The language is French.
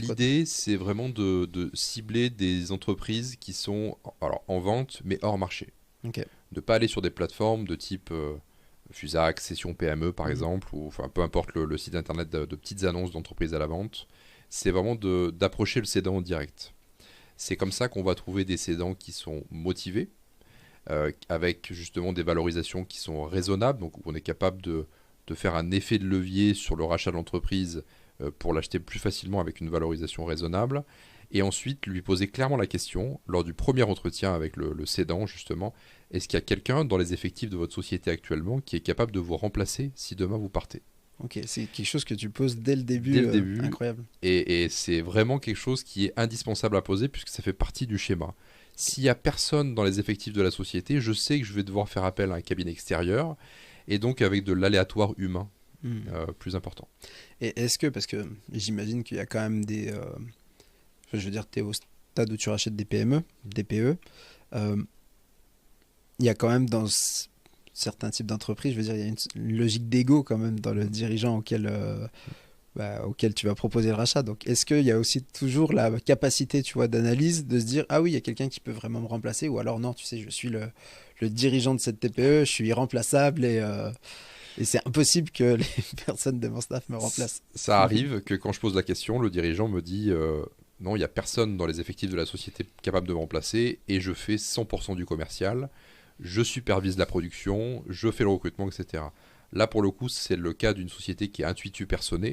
L'idée, c'est vraiment de cibler des entreprises qui sont alors, en vente, mais hors marché. Ok. De pas aller sur des plateformes de type Fusac, Session PME par Mhm. exemple, ou enfin peu importe le site internet de petites annonces d'entreprises à la vente. C'est vraiment d'approcher le cédant en direct. C'est comme ça qu'on va trouver des cédants qui sont motivés, avec justement des valorisations qui sont raisonnables, donc on est capable de faire un effet de levier sur le rachat de l'entreprise pour l'acheter plus facilement avec une valorisation raisonnable. Et ensuite, lui poser clairement la question, lors du premier entretien avec le cédant, justement, est-ce qu'il y a quelqu'un dans les effectifs de votre société actuellement qui est capable de vous remplacer si demain vous partez? Ok, c'est quelque chose que tu poses dès le Dès début, le début, incroyable. et c'est vraiment quelque chose qui est indispensable à poser puisque ça fait partie du schéma. Ok. S'il n'y a personne dans les effectifs de la société, je sais que je vais devoir faire appel à un cabinet extérieur et donc avec de l'aléatoire humain Hmm. plus important. Et est-ce que, parce que j'imagine qu'il y a quand même des... enfin, je veux dire, tu es au stade où tu rachètes des PME, des PE, euh, il y a quand même dans certains types d'entreprises, je veux dire, il y a une logique d'ego quand même dans le dirigeant auquel tu vas proposer le rachat. Donc, est-ce qu'il y a aussi toujours la capacité, tu vois, d'analyse, de se dire, ah oui, il y a quelqu'un qui peut vraiment me remplacer, ou alors non, tu sais, je suis le dirigeant de cette TPE, je suis irremplaçable et c'est impossible que les personnes de mon staff me remplacent. Ça arrive que quand je pose la question, le dirigeant me dit non, il n'y a personne dans les effectifs de la société capable de me remplacer et je fais 100% du commercial, je supervise la production, je fais le recrutement, etc. Là, pour le coup, c'est le cas d'une société qui est intuitu personné,